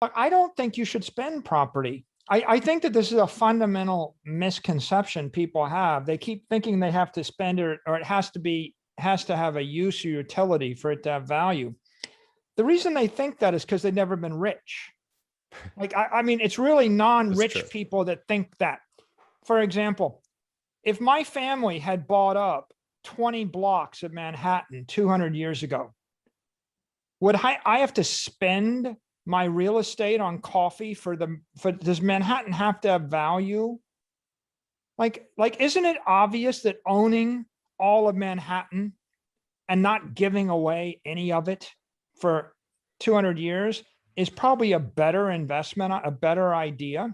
I don't think you should spend property. I think that this is a fundamental misconception people have. They keep thinking they have to spend it, or it has to have a use or utility for it to have value. The reason they think that is because they've never been rich. Like, I mean, it's really non-rich people that think that. For example, if my family had bought up 20 blocks of Manhattan 200 years ago, would I have to spend my real estate on coffee does Manhattan have to have value? Like, isn't it obvious that owning all of Manhattan and not giving away any of it for 200 years is probably a better investment, a better idea,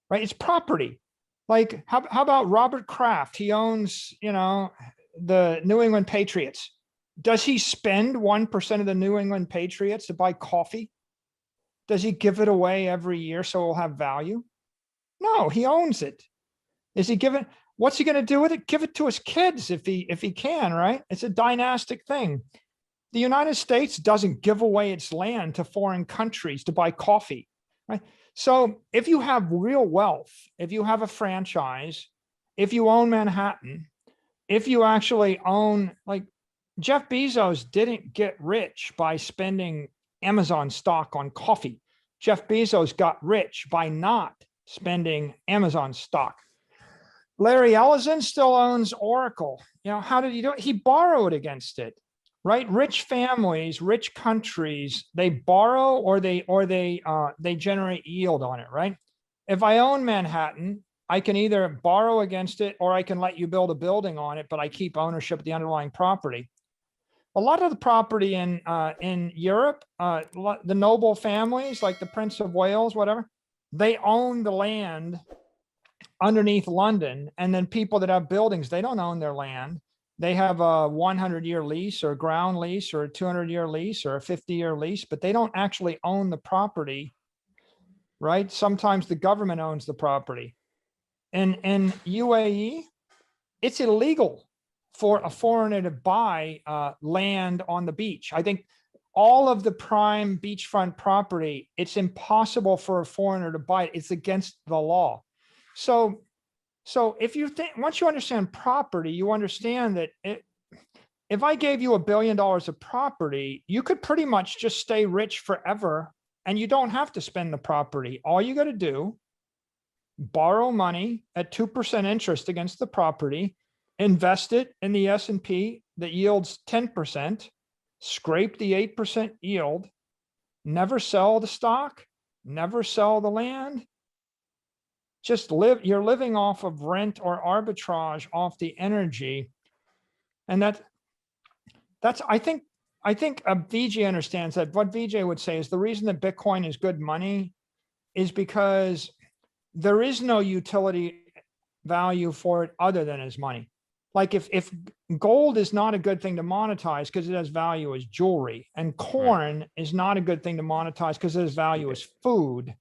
right? It's property. Like, how about Robert Kraft? He owns, the New England Patriots. Does he spend 1% of the New England Patriots to buy coffee? Does he give it away every year so it'll have value? No, he owns it. Is he giving? What's he going to do with it? Give it to his kids if he can, right? It's a dynastic thing. The United States doesn't give away its land to foreign countries to buy coffee, right? So if you have real wealth, if you have a franchise, if you own Manhattan, if you actually own, like, Jeff Bezos didn't get rich by spending Amazon stock on coffee. Jeff Bezos got rich by not spending Amazon stock. Larry Ellison still owns Oracle. How did he do it? He borrowed against it, right? Rich families, rich countries, they borrow or they generate yield on it, right? If I own Manhattan, I can either borrow against it or I can let you build a building on it, but I keep ownership of the underlying property. A lot of the property in Europe, the noble families like the Prince of Wales, whatever, they own the land underneath London. And then people that have buildings, they don't own their land. They have a 100-year lease or a ground lease or a 200-year lease or a 50-year lease, but they don't actually own the property, right? Sometimes the government owns the property. In UAE, it's illegal for a foreigner to buy land on the beach. I think all of the prime beachfront property, it's impossible for a foreigner to buy it. It's against the law. So if you think, once you understand property, you understand that if I gave you $1 billion of property, you could pretty much just stay rich forever and you don't have to spend the property. All you got to do, borrow money at 2% interest against the property, invest it in the S&P that yields 10%, scrape the 8% yield, never sell the stock, never sell the land. Just you're living off of rent or arbitrage off the energy. And that's, I think VJ understands that. What VJ would say is the reason that Bitcoin is good money is because there is no utility value for it other than as money. Like if gold is not a good thing to monetize because it has value as jewelry, and corn is not a good thing to monetize because it has value as food,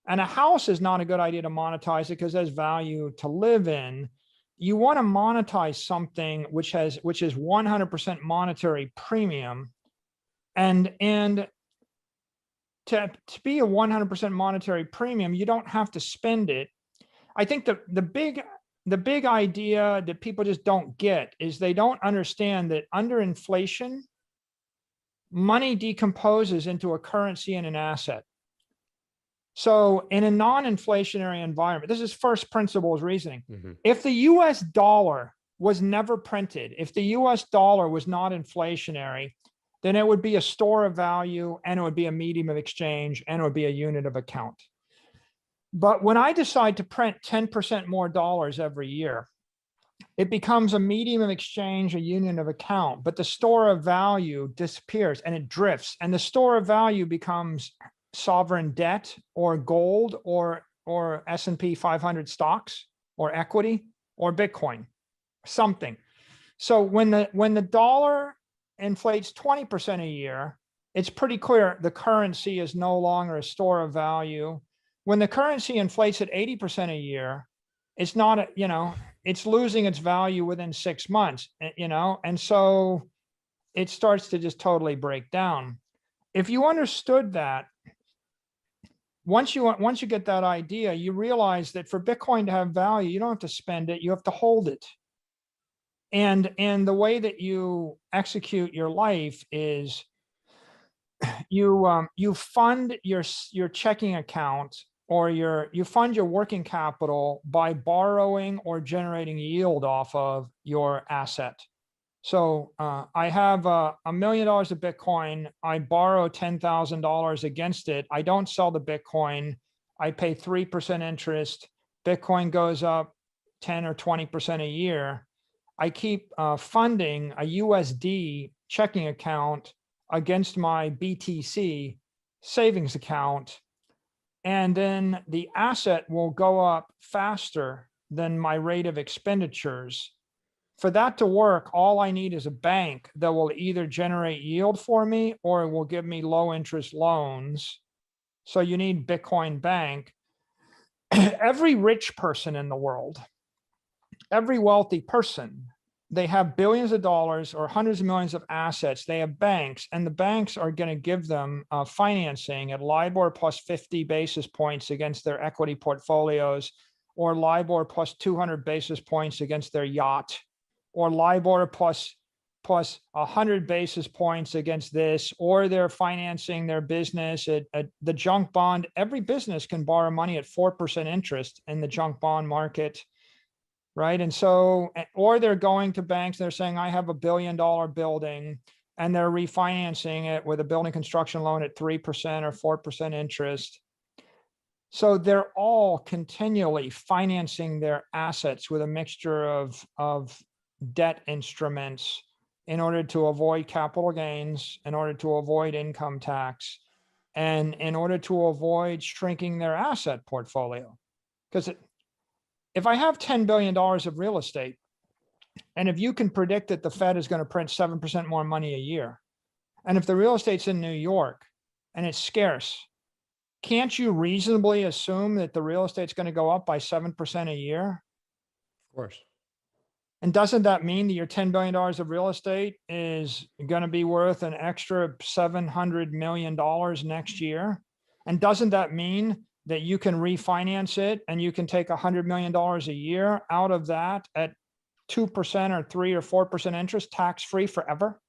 and a house is not a good idea to monetize it because it has value to live in. You want to monetize something which is 100% monetary premium, and to be a 100% monetary premium, you don't have to spend it. I think the big idea that people just don't get is they don't understand that under inflation, money decomposes into a currency and an asset. So in a non-inflationary environment, this is first principles reasoning. If the US dollar was never printed, if the US dollar was not inflationary, then it would be a store of value and it would be a medium of exchange and it would be a unit of account. But when I decide to print 10% more dollars every year, it becomes a medium of exchange, a union of account, but the store of value disappears and it drifts. And the store of value becomes sovereign debt or gold or S&P 500 stocks or equity or Bitcoin, something. So when the dollar inflates 20% a year, it's pretty clear the currency is no longer a store of value. When the currency inflates at 80% a year, it's not, it's losing its value within 6 months, and so it starts to just totally break down. If you understood that, once you get that idea, you realize that for Bitcoin to have value, you don't have to spend it, you have to hold it. And the way that you execute your life is you fund your checking account, or you fund your working capital by borrowing or generating yield off of your asset. So I have $1 million of Bitcoin. I borrow $10,000 against it. I don't sell the Bitcoin. I pay 3% interest. Bitcoin goes up 10 or 20% a year. I keep funding a USD checking account against my BTC savings account. And then the asset will go up faster than my rate of expenditures. For that to work, all I need is a bank that will either generate yield for me or it will give me low interest loans. So you need Bitcoin Bank. Every rich person in the world, every wealthy person, they have billions of dollars or hundreds of millions of assets. They have banks, and the banks are going to give them financing at LIBOR plus 50 basis points against their equity portfolios, or LIBOR plus 200 basis points against their yacht, or LIBOR plus 100 basis points against this, or they're financing their business at the junk bond. Every business can borrow money at 4% interest in the junk bond market, right? And so, or they're going to banks, they're saying, I have $1 billion building, and they're refinancing it with a building construction loan at 3% or 4% interest. So they're all continually financing their assets with a mixture of debt instruments in order to avoid capital gains, in order to avoid income tax, and in order to avoid shrinking their asset portfolio. Because if I have $10 billion of real estate, and if you can predict that the Fed is going to print 7% more money a year, and if the real estate's in New York and it's scarce, can't you reasonably assume that the real estate's going to go up by 7% a year? Of course. And doesn't that mean that your $10 billion of real estate is going to be worth an extra $700 million next year? And doesn't that mean that you can refinance it and you can take $100 million a year out of that at 2% or 3 or 4% interest, tax-free forever?